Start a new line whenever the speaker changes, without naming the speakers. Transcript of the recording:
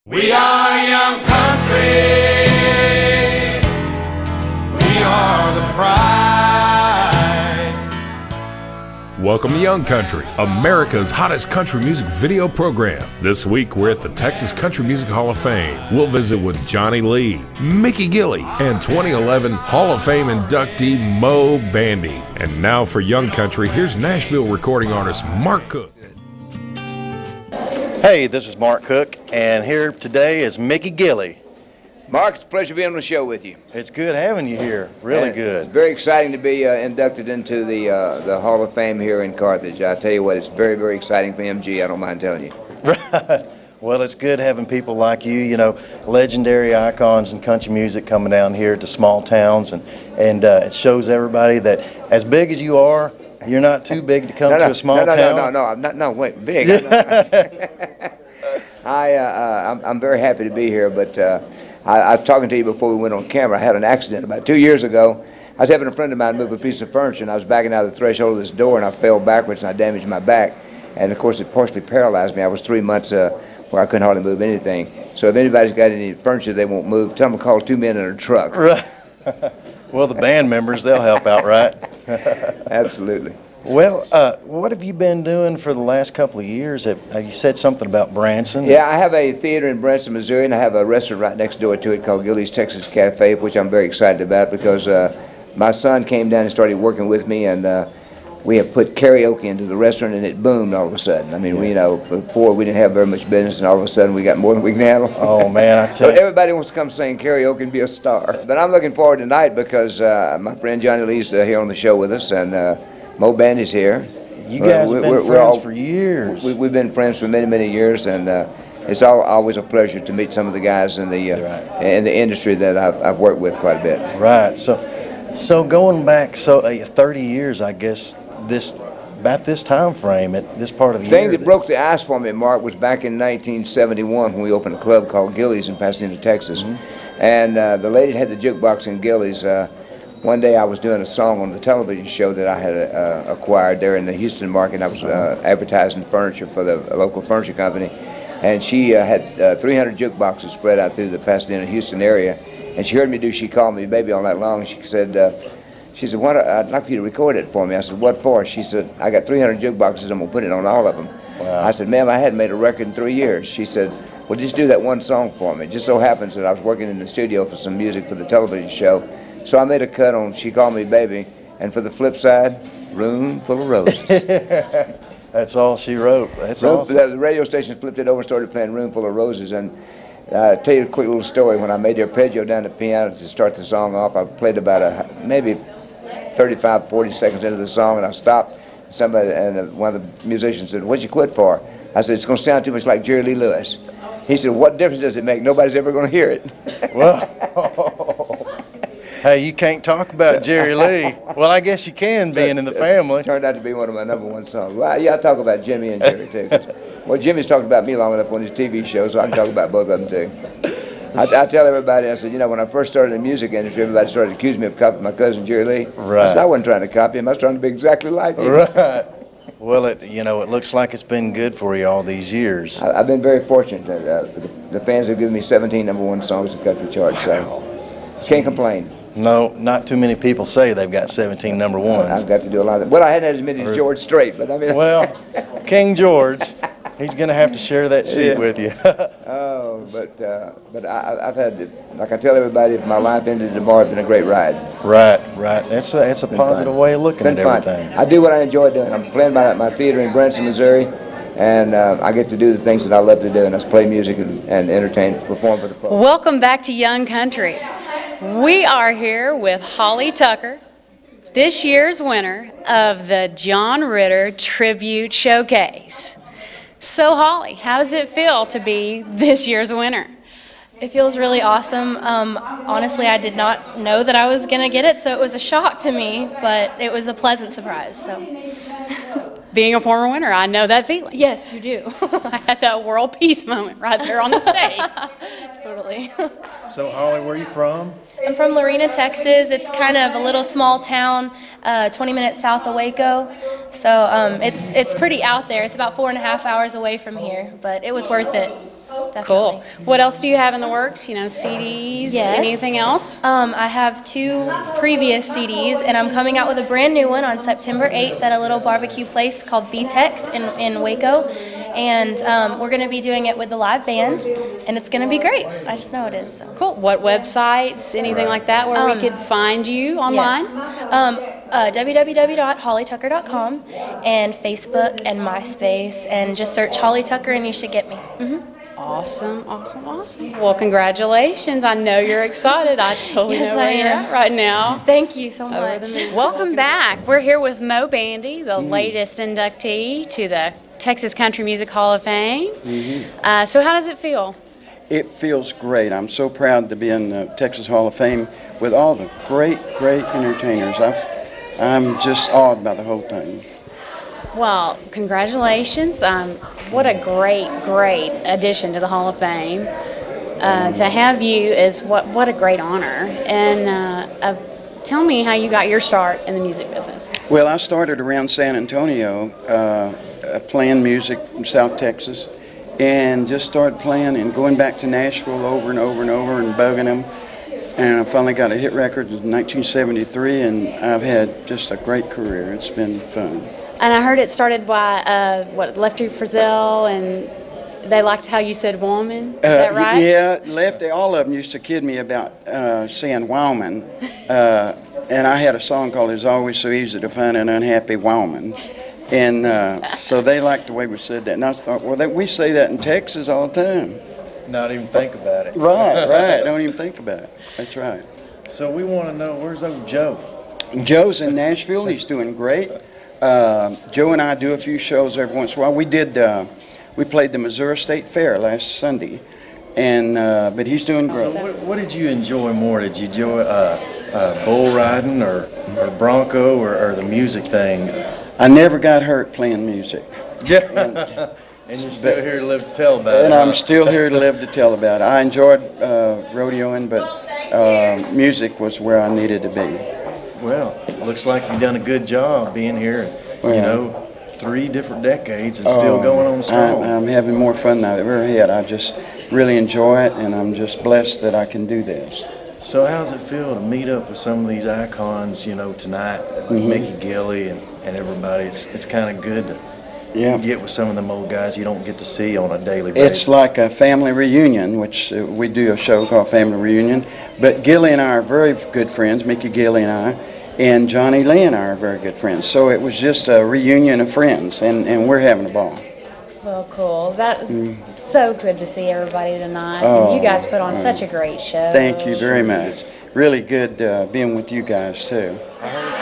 We are young country. We are the pride.
Welcome to Young Country, America's hottest country music video program. This week we're at the Texas Country Music Hall of Fame. We'll visit with Johnny Lee, Mickey Gilly, and 2011 Hall of Fame inductee Mo Bandy. And now for Young Country, here's Nashville recording artist Mark Cooke.
Hey, this is Mark Cooke, and here today is Mickey Gilly.
Mark, it's a pleasure being on the show with you.
It's good having you here, really good.
It's very exciting to be inducted into the Hall of Fame here in Carthage. I tell you what, it's very, very exciting for MG, I don't mind telling you.
Right. Well, it's good having people like you, legendary icons in country music coming down here to small towns, and it shows everybody that as big as you are, you're not too big to come to a small town.
No, wait, big. I'm very happy to be here, but I was talking to you before we went on camera. I had an accident about 2 years ago. I was having a friend of mine move a piece of furniture, and I was backing out of the threshold of this door, and I fell backwards, and I damaged my back. And, of course, it partially paralyzed me. I was 3 months where I couldn't hardly move anything. So if anybody's got any furniture they won't move, tell them to call 2 men in a truck.
Right. Well, the band members, they'll help out, right?
Absolutely.
Well, what have you been doing for the last couple of years? Have you said something about Branson?
Yeah, I have a theater in Branson, Missouri, and I have a restaurant right next door to it called Gilly's Texas Cafe, which I'm very excited about because my son came down and started working with me, and we have put karaoke into the restaurant, and it boomed all of a sudden. I mean, before we didn't have very much business, and all of a sudden we got more than we can handle.
Oh, man, I tell you.
So everybody wants to come sing karaoke and be a star. But I'm looking forward tonight because my friend Johnny Lee's here on the show with us, and Mo Bandy's here.
You guys have been friends for years.
We've been friends for many, many years, and it's always a pleasure to meet some of the guys in the in the industry that I've worked with quite a bit.
Right. So going back 30 years, I guess about this time frame at this part of the year.
The thing that broke the ice for me, Mark, was back in 1971 when we opened a club called Gilly's in Pasadena, Texas, and the lady had the jukebox in Gilly's. One day I was doing a song on the television show that I had acquired there in the Houston market. I was advertising furniture for the local furniture company, and she had 300 jukeboxes spread out through the Pasadena, Houston area. And she heard me do "She Called Me Baby" all night long. And she said, I'd like for you to record it for me. I said, what for? She said, I got 300 jukeboxes. I'm gonna put it on all of them. Wow. I said, ma'am, I hadn't made a record in 3 years. She said, well, just do that one song for me. It just so happens that I was working in the studio for some music for the television show. So I made a cut on "She Called Me Baby," and for the flip side, "Room Full of Roses."
That's all she wrote. That's awesome.
The radio station flipped it over and started playing "Room Full of Roses." And I'll tell you a quick little story. When I made the arpeggio down the piano to start the song off, I played about maybe 35, 40 seconds into the song, and I stopped. Somebody and one of the musicians said, "What'd you quit for?" I said, "It's going to sound too much like Jerry Lee Lewis." He said, "What difference does it make? Nobody's ever going to hear it."
Well. Hey, you can't talk about Jerry Lee. Well, I guess you can, being in the family.
It turned out to be one of my #1 songs. Well, yeah, I talk about Jimmy and Jerry, too. Well, Jimmy's talked about me long enough on his TV show, so I can talk about both of them, too. I tell everybody, I said, when I first started in the music industry, everybody started accusing me of copying my cousin Jerry Lee.
Right.
I said, I wasn't trying to copy him. I was trying to be exactly like him.
Right. Well, it looks like it's been good for you all these years.
I've been very fortunate. The fans have given me 17 #1 songs in country charts, so can't complain.
No, not too many people say they've got 17 #1s.
I've got to do a lot of that. Well, I hadn't had as many as George Strait, but I mean.
Well, King George, he's going to have to share that seat with you.
Oh, but I've had, like I tell everybody, if my life ended tomorrow, it's been a great ride.
Right. That's a positive way of looking at everything.
I do what I enjoy doing. I'm playing my theater in Branson, Missouri, and I get to do the things that I love to do, and that's play music and entertain, perform for the folks.
Welcome back to Young Country. We are here with Holly Tucker, this year's winner of the John Ritter Tribute Showcase. So Holly, how does it feel to be this year's winner?
It feels really awesome. Honestly, I did not know that I was going to get it, so it was a shock to me, but it was a pleasant surprise. So,
being a former winner, I know that feeling.
Yes, you do.
I had that world peace moment right there on the stage.
Totally. totally.
So, Holly, where are you from?
I'm from Lorena, Texas. It's kind of a little small town, 20 minutes south of Waco. So it's pretty out there. It's about 4.5 hours away from here, but it was worth it. Definitely.
Cool. What else do you have in the works? You know, CDs,
Yes.
anything else?
I have 2 previous CDs, and I'm coming out with a brand new one on September 8th at a little barbecue place called B-Tex in Waco. And we're going to be doing it with the live band, and it's going to be great. I just know it is. So.
Cool. What websites, anything like that, where we could find you online?
Yes. www.hollytucker.com and Facebook and MySpace, and just search Holly Tucker and you should get me.
Awesome, awesome, awesome. Well, congratulations. I know you're excited. I totally
Yes,
know where
I
you're
am.
at right now.
Thank you so much.
Welcome back. We're here with Mo Bandy, the latest inductee to the Texas Country Music Hall of Fame. So how does it feel?
It feels great. I'm so proud to be in the Texas Hall of Fame with all the great entertainers. I'm just awed by the whole thing.
Well, congratulations. What a great addition to the Hall of Fame. To have you is what a great honor. And tell me how you got your start in the music business.
Well, I started around San Antonio playing music in South Texas, and just started playing and going back to Nashville over and over and bugging them. And I finally got a hit record in 1973, and I've had just a great career. It's been fun.
And I heard it started by Lefty Frizzell, and they liked how you said woman. Is that right?
Yeah, Lefty. All of them used to kid me about saying woman. And I had a song called "It's Always So Easy to Find an Unhappy Woman." And so they liked the way we said that. And I thought, well, we say that in Texas all the time.
Not even think about it.
Right. Don't even think about it. That's right.
So we want to know, where's old Joe?
Joe's in Nashville. He's doing great. Joe and I do a few shows every once in a while. We played the Missouri State Fair last Sunday, and but he's doing great.
So what did you enjoy more? Did you enjoy bull riding or bronco or the music thing?
I never got hurt playing music.
Yeah. And you're still here to live to tell about it.
And I'm still here to live to tell about it. I enjoyed rodeoing, but music was where I needed to be.
Well, looks like you've done a good job being here. Well, 3 different decades and still going on strong.
I'm having more fun than I've ever had. I just really enjoy it, and I'm just blessed that I can do this.
So how's it feel to meet up with some of these icons, tonight, like Mickey Gilly and everybody? It's kind of good to get with some of them old guys you don't get to see on a daily basis.
It's like a family reunion, which we do a show called Family Reunion. But Gilly and I are very good friends, Mickey Gilly and I, and Johnny Lee and I are very good friends. So it was just a reunion of friends, and we're having a ball.
Well, cool. That was so good to see everybody tonight. And you guys put on such a great show.
Thank you very much. Really good being with you guys, too.
I heard